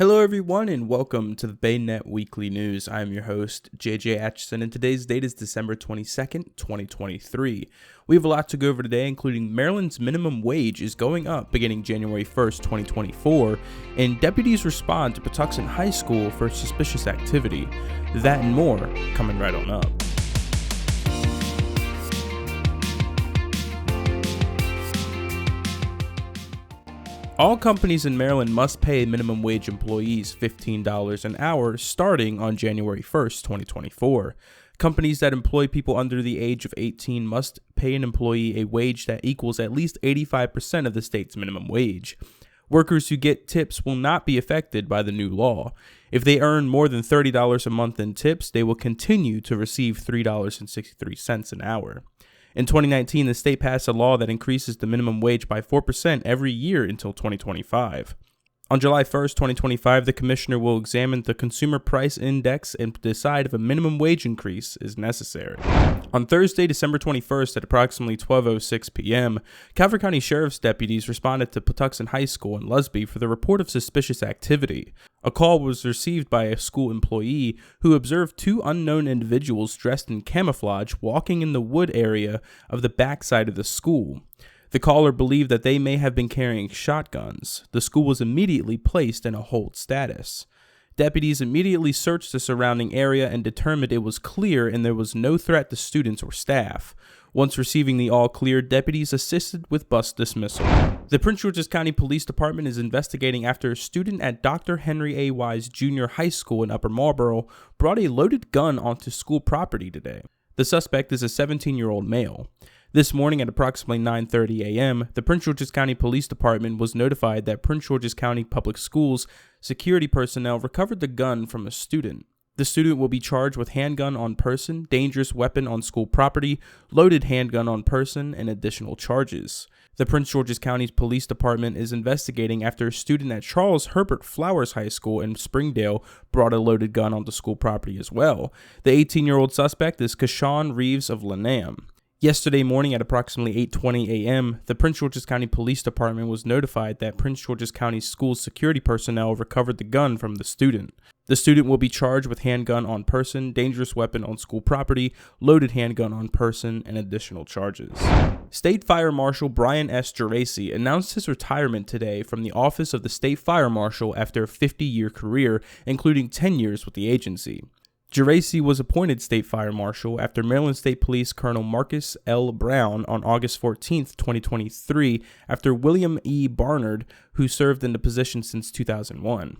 Hello everyone and welcome to the BayNet Weekly News. I am your host, JJ Atchison, and today's date is December 22nd, 2023. We have a lot to go over today, including Maryland's minimum wage is going up beginning January 1st, 2024, and deputies respond to Patuxent High School for suspicious activity. That and more coming right on up. All companies in Maryland must pay minimum wage employees $15 an hour starting on January 1st, 2024. Companies that employ people under the age of 18 must pay an employee a wage that equals at least 85% of the state's minimum wage. Workers who get tips will not be affected by the new law. If they earn more than $30 a month in tips, they will continue to receive $3.63 an hour. In 2019, the state passed a law that increases the minimum wage by 4% every year until 2025. On July 1st, 2025, the commissioner will examine the Consumer Price Index and decide if a minimum wage increase is necessary. On Thursday, December 21st at approximately 12:06 p.m., Calvert County Sheriff's deputies responded to Patuxent High School in Lusby for the report of suspicious activity. A call was received by a school employee who observed two unknown individuals dressed in camouflage walking in the wood area of the backside of the school. The caller believed that they may have been carrying shotguns. The school was immediately placed in a hold status. Deputies immediately searched the surrounding area and determined it was clear and there was no threat to students or staff. Once receiving the all clear, deputies assisted with bus dismissal. The Prince George's County Police Department is investigating after a student at Dr. Henry A. Wise Jr. High School in Upper Marlboro brought a loaded gun onto school property today. The suspect is a 17-year-old male. This morning at approximately 9:30 a.m., the Prince George's County Police Department was notified that Prince George's County Public Schools security personnel recovered the gun from a student. The student will be charged with handgun on person, dangerous weapon on school property, loaded handgun on person, and additional charges. The Prince George's County Police Department is investigating after a student at Charles Herbert Flowers High School in Springdale brought a loaded gun onto school property as well. The 18-year-old suspect is Kashawn Reeves of Lanham. Yesterday morning at approximately 8:20 a.m., the Prince George's County Police Department was notified that Prince George's County School security personnel recovered the gun from the student. The student will be charged with handgun on person, dangerous weapon on school property, loaded handgun on person, and additional charges. State Fire Marshal Brian S. Geraci announced his retirement today from the office of the State Fire Marshal after a 50-year career, including 10 years with the agency. Geraci was appointed State Fire Marshal after Maryland State Police Colonel Marcus L. Brown on August 14, 2023, after William E. Barnard, who served in the position since 2001.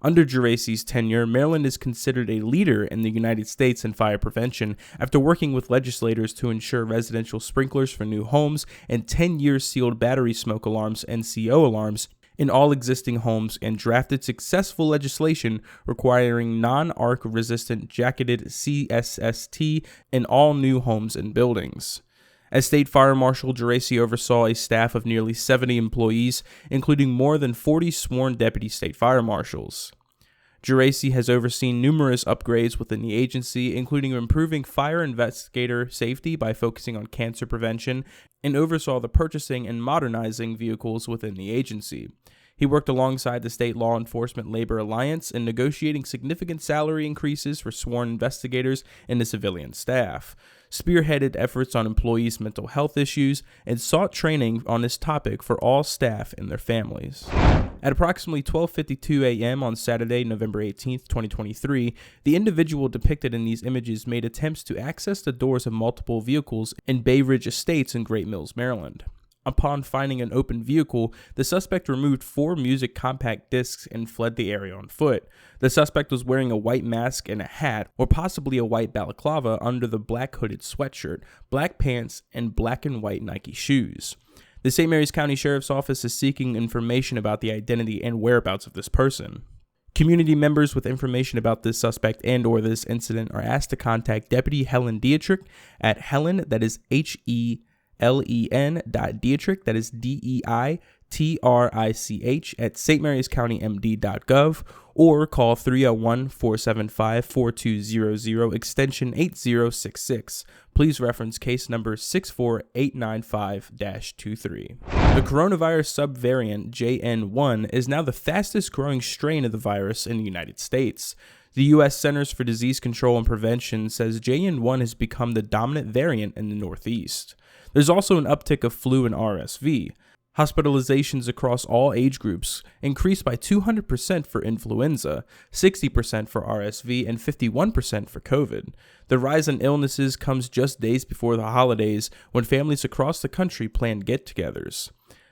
Under Geraci's tenure, Maryland is considered a leader in the United States in fire prevention after working with legislators to ensure residential sprinklers for new homes and 10-year sealed battery smoke alarms (NCO) alarms in all existing homes, and drafted successful legislation requiring non-arc resistant jacketed CSST in all new homes and buildings. As State Fire Marshal, Geraci oversaw a staff of nearly 70 employees, including more than 40 sworn deputy state fire marshals. Geraci has overseen numerous upgrades within the agency, including improving fire investigator safety by focusing on cancer prevention, and oversaw the purchasing and modernizing vehicles within the agency. He worked alongside the State Law Enforcement Labor Alliance in negotiating significant salary increases for sworn investigators and the civilian staff, spearheaded efforts on employees' mental health issues, and sought training on this topic for all staff and their families. At approximately 12:52 a.m. on Saturday, November 18, 2023, the individual depicted in these images made attempts to access the doors of multiple vehicles in Bay Ridge Estates in Great Mills, Maryland. Upon finding an open vehicle, the suspect removed 4 music compact discs and fled the area on foot. The suspect was wearing a white mask and a hat, or possibly a white balaclava under the black hooded sweatshirt, black pants, and black and white Nike shoes. The St. Mary's County Sheriff's Office is seeking information about the identity and whereabouts of this person. Community members with information about this suspect and/or this incident are asked to contact Deputy Helen Dietrich at Helen, that is Helen.Dietrich, that is DEITRICH, TRICH at stmaryscountymd.gov or call 301-475-4200 extension 8066. Please reference case number 64895-23. The coronavirus subvariant JN1 is now the fastest growing strain of the virus in the United States. The U.S. Centers for Disease Control and Prevention says JN1 has become the dominant variant in the Northeast. There's also an uptick of flu and RSV. Hospitalizations across all age groups increased by 200% for influenza, 60% for RSV, and 51% for COVID. The rise in illnesses comes just days before the holidays when families across the country plan get-togethers.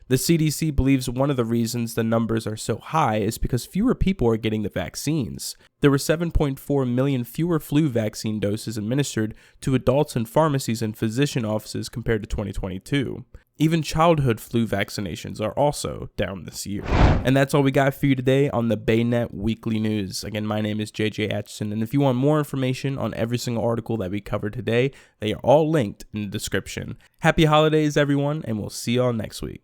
The CDC believes one of the reasons the numbers are so high is because fewer people are getting the vaccines. There were 7.4 million fewer flu vaccine doses administered to adults in pharmacies and physician offices compared to 2022. Even childhood flu vaccinations are also down this year. And that's all we got for you today on the BayNet Weekly News. Again, my name is JJ Atchison, and if you want more information on every single article that we covered today, they are all linked in the description. Happy holidays, everyone, and we'll see y'all next week.